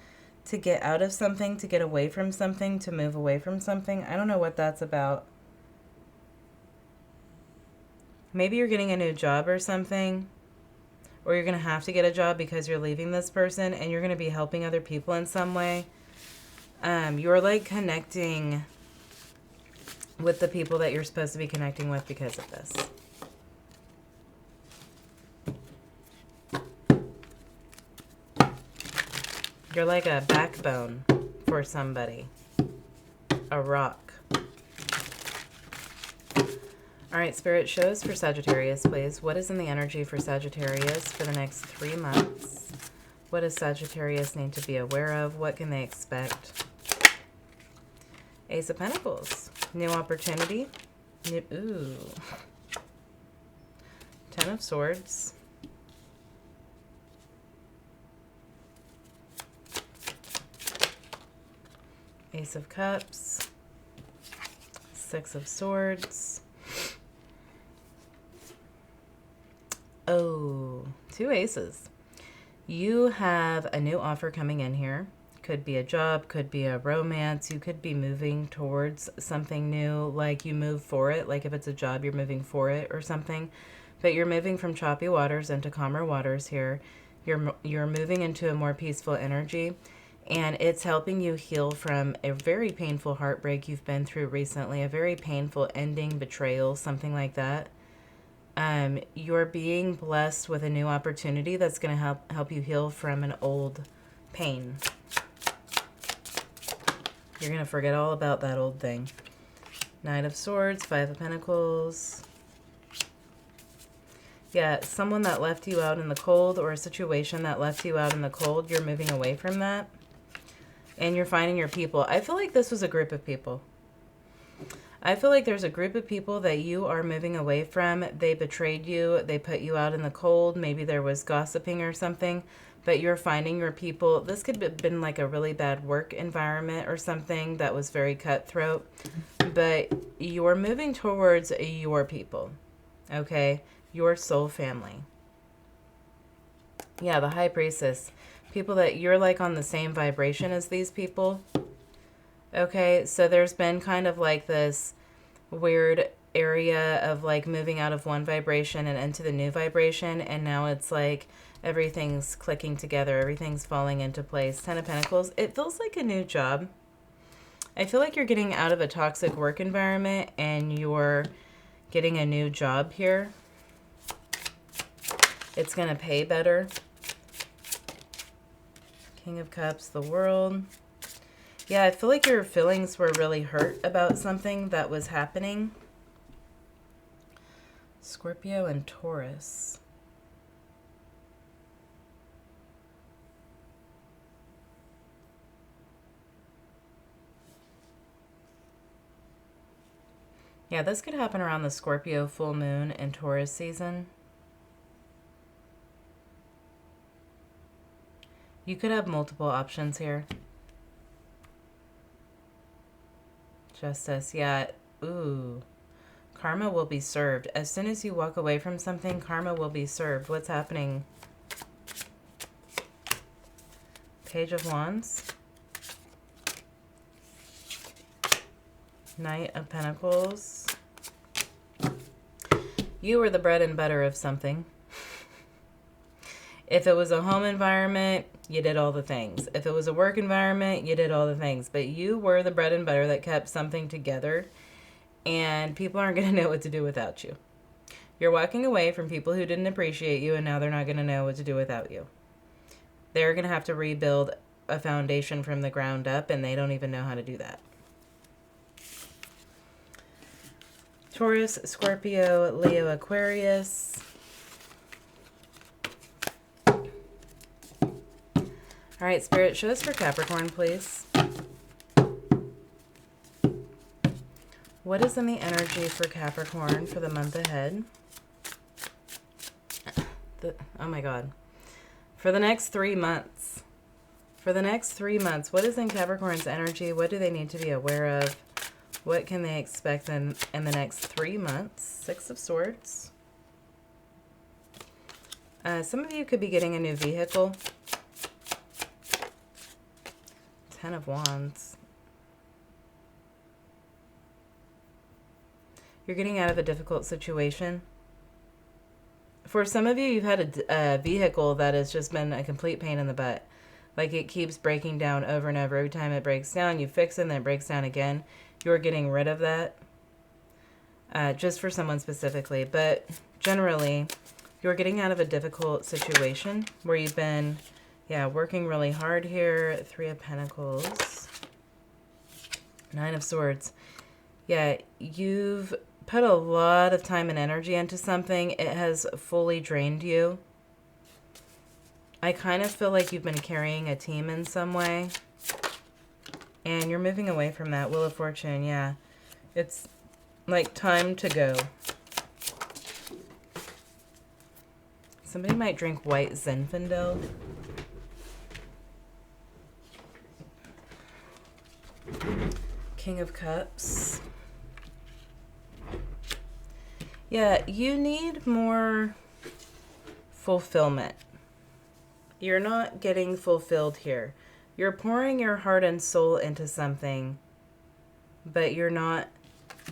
to get out of something, to get away from something, to move away from something. I don't know what that's about. Maybe you're getting a new job or something. Or you're going to have to get a job because you're leaving this person and you're going to be helping other people in some way. You're like connecting with the people that you're supposed to be connecting with because of this. You're like a backbone for somebody. A rock. All right, Spirit, shows for Sagittarius, please. What is in the energy for Sagittarius for the next 3 months? What does Sagittarius need to be aware of? What can they expect? Ace of Pentacles. New opportunity. Ooh. Ten of Swords. Ace of Cups. Six of Swords. Oh, 2 aces. You have a new offer coming in here. Could be a job, could be a romance. You could be moving towards something new, like you move for it. Like if it's a job, you're moving for it or something. But you're moving from choppy waters into calmer waters here. You're moving into a more peaceful energy. And it's helping you heal from a very painful heartbreak you've been through recently. A very painful ending, betrayal, something like that. You're being blessed with a new opportunity that's going to help you heal from an old pain. You're going to forget all about that old thing. Knight of Swords, Five of Pentacles. Yeah, someone that left you out in the cold or a situation that left you out in the cold, you're moving away from that. And you're finding your people. I feel like this was a group of people. I feel like there's a group of people that you are moving away from. They betrayed you. They put you out in the cold. Maybe there was gossiping or something. But you're finding your people. This could have been like a really bad work environment or something that was very cutthroat. But you're moving towards your people. Okay? Your soul family. Yeah, the High Priestess. People that you're like on the same vibration as these people. Okay, so there's been kind of like this weird area of like moving out of one vibration and into the new vibration, and now it's like everything's clicking together, everything's falling into place. Ten of Pentacles, it feels like a new job. I feel like you're getting out of a toxic work environment and you're getting a new job here. It's going to pay better. King of Cups, the World. Yeah, I feel like your feelings were really hurt about something that was happening. Scorpio and Taurus. Yeah, this could happen around the Scorpio full moon and Taurus season. You could have multiple options here. Justice, yeah. Ooh. Karma will be served. As soon as you walk away from something, karma will be served. What's happening? Page of Wands. Knight of Pentacles. You were the bread and butter of something. If it was a home environment, you did all the things. If it was a work environment, you did all the things. But you were the bread and butter that kept something together, and people aren't going to know what to do without you. You're walking away from people who didn't appreciate you, and now they're not going to know what to do without you. They're going to have to rebuild a foundation from the ground up, and they don't even know how to do that. Taurus, Scorpio, Leo, Aquarius. All right, Spirit, show us for Capricorn, please. What is in the energy for Capricorn for the month ahead? Oh my God. For the next 3 months. For the next 3 months, what is in Capricorn's energy? What do they need to be aware of? What can they expect in the next 3 months? 6 of Swords. Some of you could be getting a new vehicle. 10 of Wands. You're getting out of a difficult situation. For some of you, you've had a vehicle that has just been a complete pain in the butt. Like it keeps breaking down over and over. Every time it breaks down, you fix it and then it breaks down again. You're getting rid of that. Just for someone specifically. But generally, you're getting out of a difficult situation where you've been... yeah, working really hard here. 3 of Pentacles. 9 of Swords. Yeah, you've put a lot of time and energy into something. It has fully drained you. I kind of feel like you've been carrying a team in some way. And you're moving away from that. Wheel of Fortune, yeah. It's like time to go. Somebody might drink white Zinfandel. King of Cups. Yeah, you need more fulfillment. You're not getting fulfilled here. You're pouring your heart and soul into something, but you're not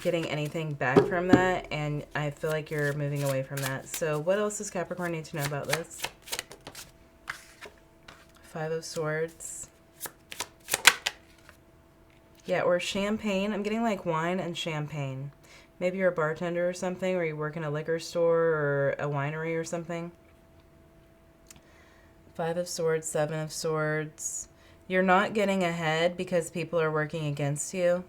getting anything back from that, and I feel like you're moving away from that. So what else does Capricorn need to know about this? 5 of Swords. Yeah, or champagne. I'm getting like wine and champagne. Maybe you're a bartender or something, or you work in a liquor store or a winery or something. 5 of Swords, 7 of Swords. You're not getting ahead because people are working against you.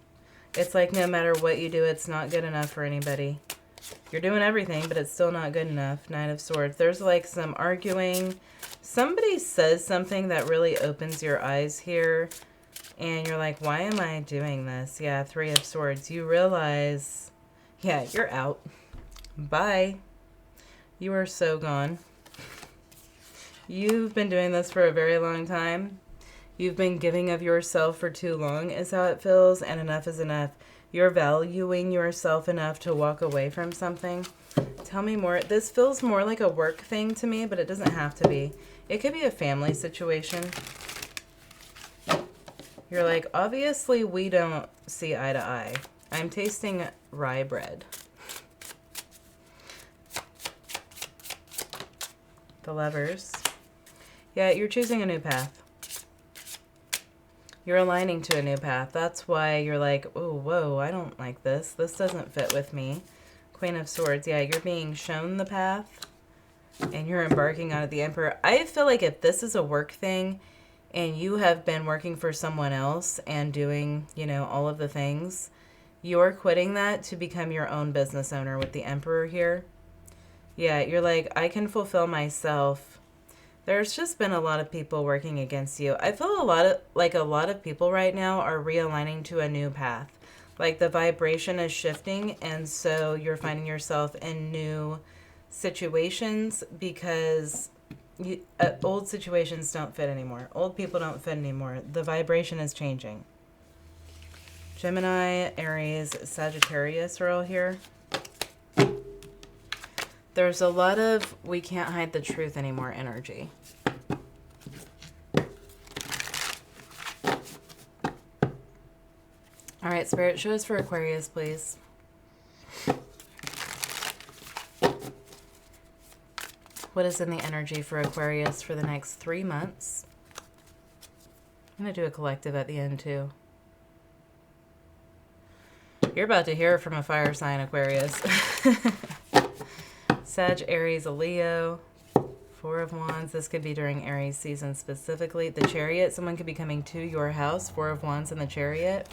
It's like no matter what you do, it's not good enough for anybody. You're doing everything, but it's still not good enough. 9 of Swords. There's like some arguing. Somebody says something that really opens your eyes here. And you're like, why am I doing this? Yeah, 3 of Swords. You realize, yeah, you're out. Bye. You are so gone. You've been doing this for a very long time. You've been giving of yourself for too long is how it feels, and enough is enough. You're valuing yourself enough to walk away from something. Tell me more. This feels more like a work thing to me, but it doesn't have to be. It could be a family situation. You're like, obviously we don't see eye to eye. I'm tasting rye bread. The Lovers. Yeah, you're choosing a new path. You're aligning to a new path. That's why you're like, oh, whoa, I don't like this. This doesn't fit with me. Queen of Swords. Yeah, you're being shown the path and you're embarking on it. The Emperor. I feel like if this is a work thing and you have been working for someone else and doing, you know, all of the things, you're quitting that to become your own business owner with the Emperor here. Yeah, you're like, I can fulfill myself. There's just been a lot of people working against you. I feel a lot of people right now are realigning to a new path. Like the vibration is shifting, and so you're finding yourself in new situations because old situations don't fit anymore. Old people don't fit anymore. The vibration is changing. Gemini, Aries, Sagittarius are all here. There's a lot of we can't hide the truth anymore energy. All right, Spirit, show us for Aquarius, please. What is in the energy for Aquarius for the next 3 months? I'm going to do a collective at the end too. You're about to hear from a fire sign, Aquarius. Sag, Aries, a Leo. 4 of Wands. This could be during Aries season specifically. The Chariot. Someone could be coming to your house. 4 of Wands in the Chariot.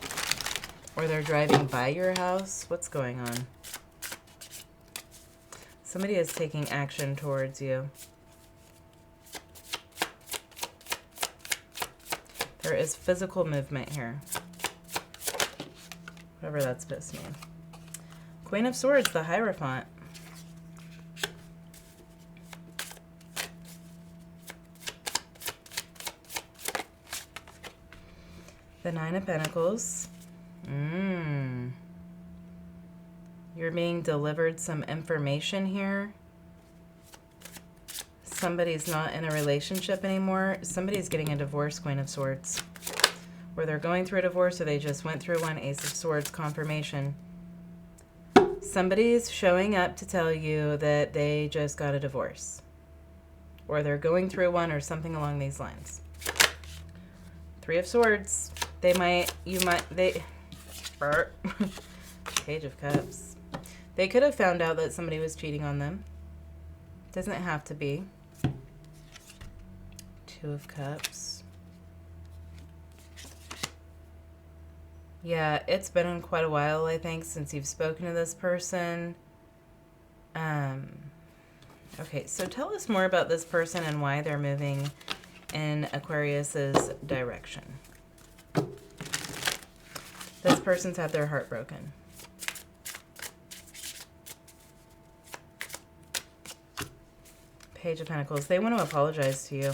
Or they're driving by your house. What's going on? Somebody is taking action towards you. There is physical movement here. Whatever that's supposed to mean. Queen of Swords, the Hierophant. The Nine of Pentacles. You're being delivered some information here. Somebody's not in a relationship anymore. Somebody's getting a divorce, Queen of Swords. Or they're going through a divorce, or they just went through one. Ace of Swords, confirmation. Somebody's showing up to tell you that they just got a divorce. Or they're going through one, or something along these lines. 3 of Swords. Page of Cups. They could have found out that somebody was cheating on them. Doesn't have to be. 2 of Cups. Yeah, it's been quite a while, I think, since you've spoken to this person. Okay, so tell us more about this person and why they're moving in Aquarius's direction. This person's had their heart broken. Page of Pentacles. They want to apologize to you.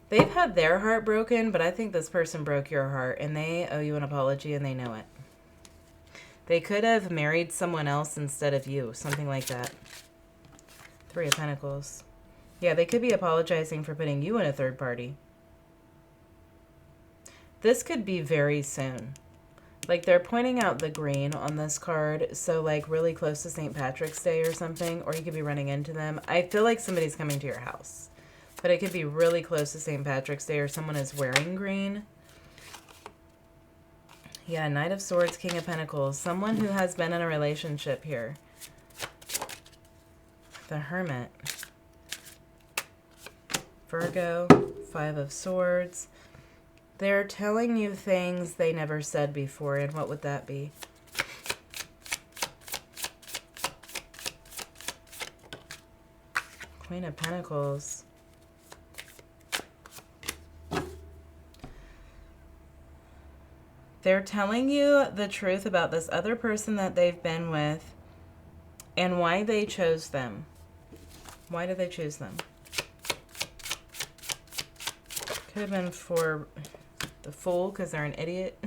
They've had their heart broken, but I think this person broke your heart, and they owe you an apology, and they know it. They could have married someone else instead of you, something like that. 3 of Pentacles. Yeah, they could be apologizing for putting you in a third party. This could be very soon. Like, they're pointing out the green on this card, so, like, really close to St. Patrick's Day or something, or you could be running into them. I feel like somebody's coming to your house, but it could be really close to St. Patrick's Day, or someone is wearing green. Yeah, Knight of Swords, King of Pentacles. Someone who has been in a relationship here. The Hermit. Virgo, 5 of Swords. They're telling you things they never said before, and what would that be? Queen of Pentacles. They're telling you the truth about this other person that they've been with and why they chose them. Why did they choose them? Could have been for the Fool because they're an idiot.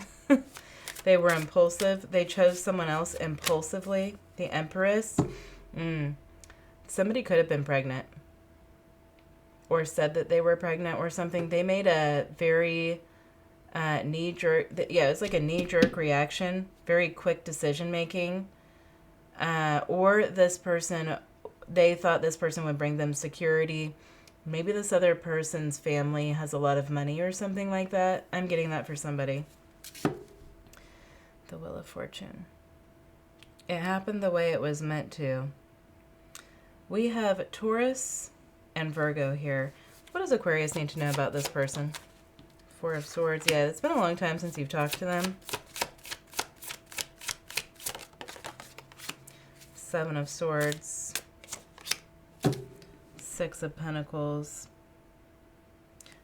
They were impulsive. They chose someone else impulsively. The Empress. Somebody could have been pregnant or said that they were pregnant or something. They made a very knee-jerk, yeah, it was like a knee-jerk reaction, very quick decision-making. Or this person, they thought this person would bring them security. Maybe this other person's family has a lot of money or something like that. I'm getting that for somebody. The Wheel of Fortune. It happened the way it was meant to. We have Taurus and Virgo here. What does Aquarius need to know about this person? 4 of Swords. Yeah, it's been a long time since you've talked to them. 7 of Swords. 6 of Pentacles.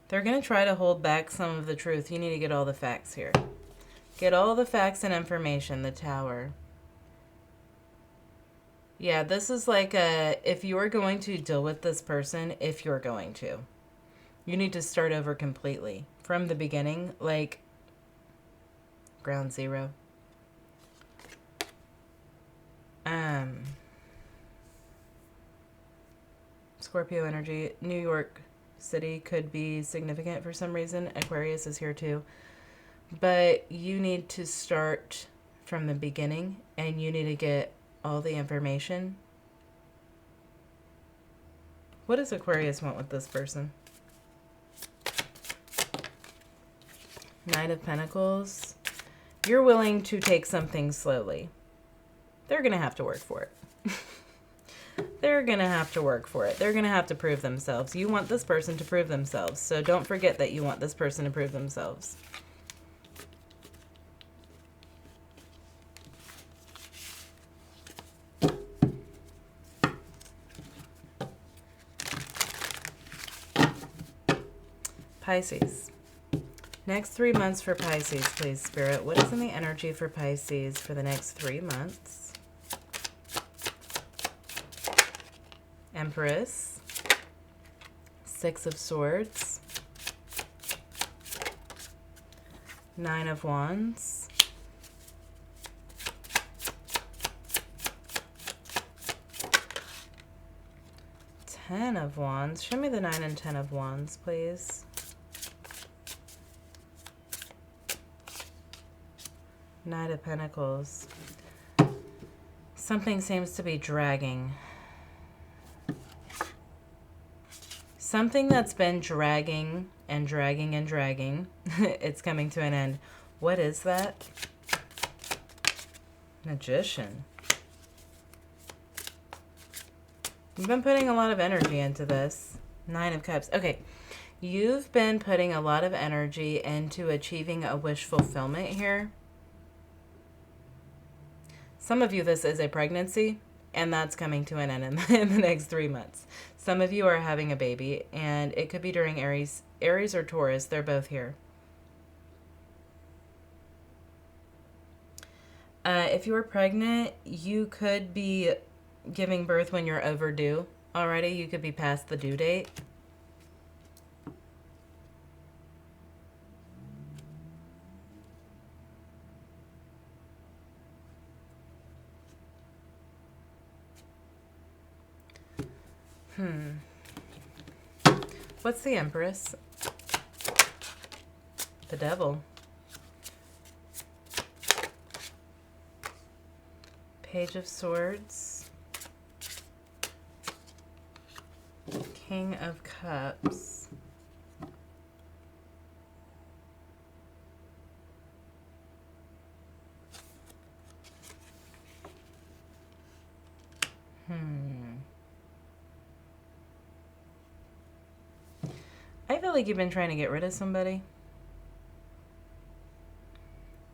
They're going to try to hold back some of the truth. You need to get all the facts here. Get all the facts and information. The Tower. Yeah, this is like if you're going to deal with this person, if you're going to, you need to start over completely. From the beginning, like ground zero. Scorpio energy. New York City could be significant for some reason. Aquarius is here too. But you need to start from the beginning and you need to get all the information. What does Aquarius want with this person? Knight of Pentacles. You're willing to take something slowly. They're going to have to work for it. They're going to have to work for it. They're going to have to prove themselves. You want this person to prove themselves. So don't forget that you want this person to prove themselves. Pisces. Next 3 months for Pisces, please, Spirit. What is in the energy for Pisces for the next 3 months? Empress. Six of Swords. Nine of Wands. Ten of Wands. Show me the 9 and 10 of Wands, please. Knight of Pentacles. Something seems to be dragging. Something that's been dragging and dragging and dragging. It's coming to an end. What is that? Magician. You've been putting a lot of energy into this. Nine of Cups. Okay. You've been putting a lot of energy into achieving a wish fulfillment here. Some of you, this is a pregnancy, and that's coming to an end in the next 3 months. Some of you are having a baby, and it could be during Aries or Taurus. They're both here. If you're pregnant, you could be giving birth when you're overdue already. You could be past the due date. What's the Empress? The Devil. Page of Swords. King of Cups. I feel like you've been trying to get rid of somebody.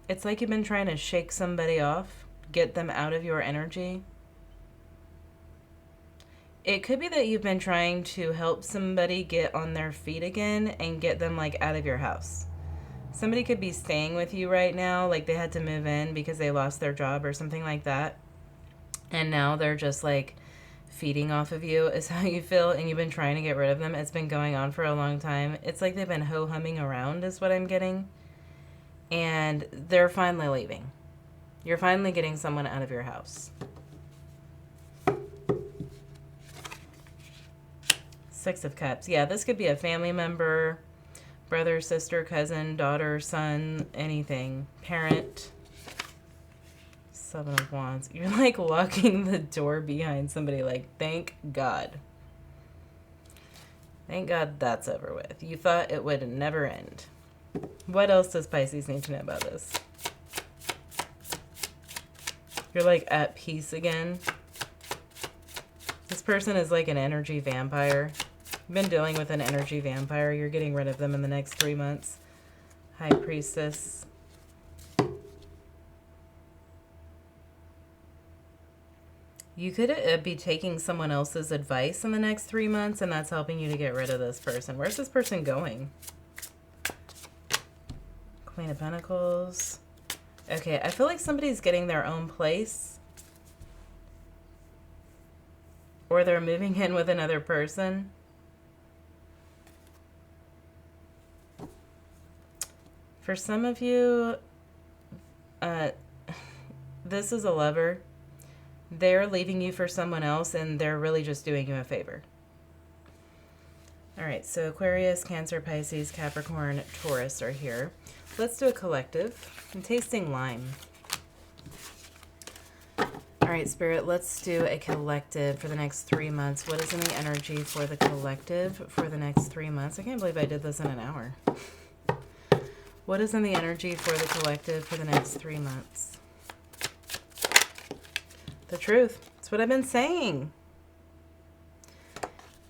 It's like you've been trying to shake somebody off, get them out of your energy. It could be that you've been trying to help somebody get on their feet again and get them like out of your house. Somebody could be staying with you right now, like they had to move in because they lost their job or something like that. And now they're just like feeding off of you is how you feel, and you've been trying to get rid of them. It's been going on for a long time. It's like they've been ho-humming around is what I'm getting. And they're finally leaving. You're finally getting someone out of your house. Six of Cups. Yeah, this could be a family member, brother, sister, cousin, daughter, son, anything. Parent. Seven of Wands. You're like locking the door behind somebody, like, thank God. Thank God that's over with. You thought it would never end. What else does Pisces need to know about this? You're like at peace again. This person is like an energy vampire. You've been dealing with an energy vampire. You're getting rid of them in the next 3 months. High Priestess. You could be taking someone else's advice in the next 3 months, and that's helping you to get rid of this person. Where's this person going? Queen of Pentacles. Okay, I feel like somebody's getting their own place. Or they're moving in with another person. For some of you, this is a lover. They're leaving you for someone else, and they're really just doing you a favor. All right, so Aquarius, Cancer, Pisces, Capricorn, Taurus are here. Let's do a collective. I'm tasting lime. All right, Spirit, let's do a collective for the next 3 months. What is in the energy for the collective for the next 3 months? I can't believe I did this in an hour. What is in the energy for the collective for the next 3 months? The truth. That's what I've been saying.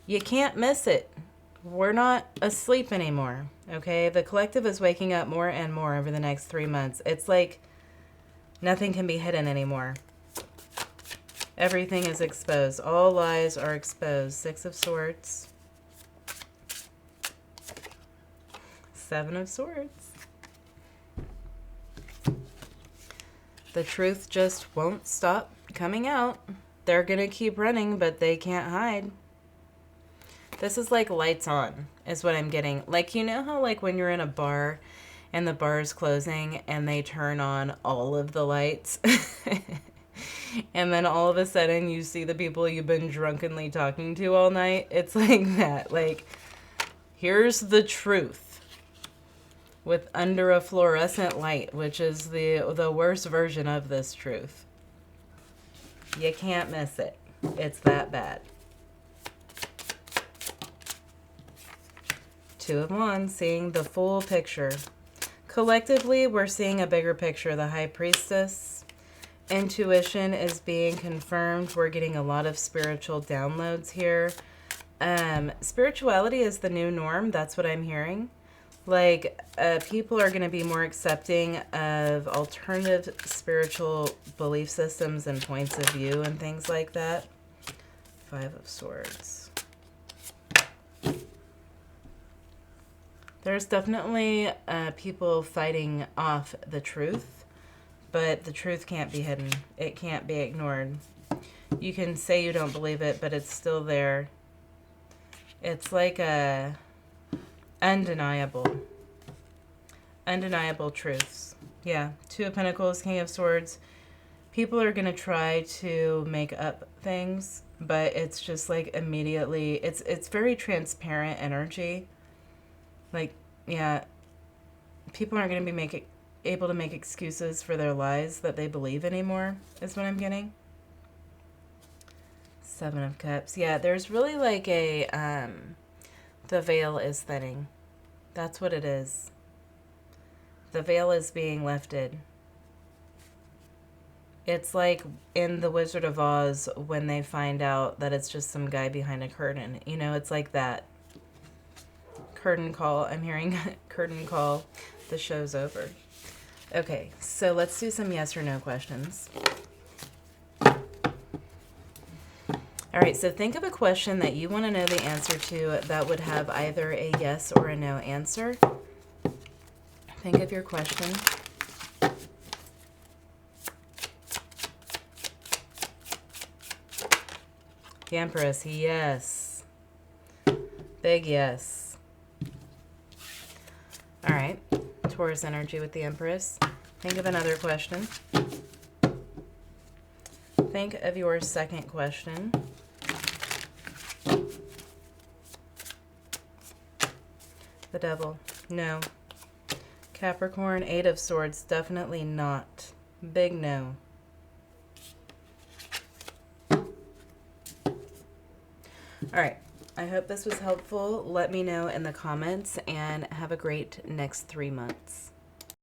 You can't miss it. We're not asleep anymore, okay? The collective is waking up more and more over the next 3 months. It's like nothing can be hidden anymore. Everything is exposed. All lies are exposed. 6 of Swords. 7 of Swords. The truth just won't stop coming out. They're going to keep running, but they can't hide. This is like lights on, is what I'm getting. Like, you know how like when you're in a bar and the bar is closing and they turn on all of the lights? And then all of a sudden you see the people you've been drunkenly talking to all night? It's like that. Like, here's the truth with under a fluorescent light, which is the worst version of this truth. You can't miss it. It's that bad. 2 of Wands, seeing the full picture. Collectively, we're seeing a bigger picture. The High Priestess. Intuition is being confirmed. We're getting a lot of spiritual downloads here. Spirituality is the new norm. That's what I'm hearing. Like, people are going to be more accepting of alternative spiritual belief systems and points of view and things like that. 5 of Swords. There's definitely people fighting off the truth, but the truth can't be hidden. It can't be ignored. You can say you don't believe it, but it's still there. It's like a undeniable truths. Yeah, 2 of Pentacles, King of Swords. People are going to try to make up things, but it's just like immediately, it's very transparent energy. Like, yeah, people aren't going to be able to make excuses for their lies that they believe anymore, is what I'm getting. 7 of Cups. Yeah, there's really like a, the veil is thinning. That's what it is. The veil is being lifted. It's like in The Wizard of Oz when they find out that it's just some guy behind a curtain. You know, it's like that. Curtain call. I'm hearing curtain call. The show's over. Okay, so let's do some yes or no questions. All right, so think of a question that you want to know the answer to that would have either a yes or a no answer. Think of your question. The Empress, yes. Big yes. All right, Taurus energy with the Empress. Think of another question. Think of your second question. The Devil, no. Capricorn, 8 of Swords, definitely not. Big no. All right. I hope this was helpful. Let me know in the comments and have a great next 3 months.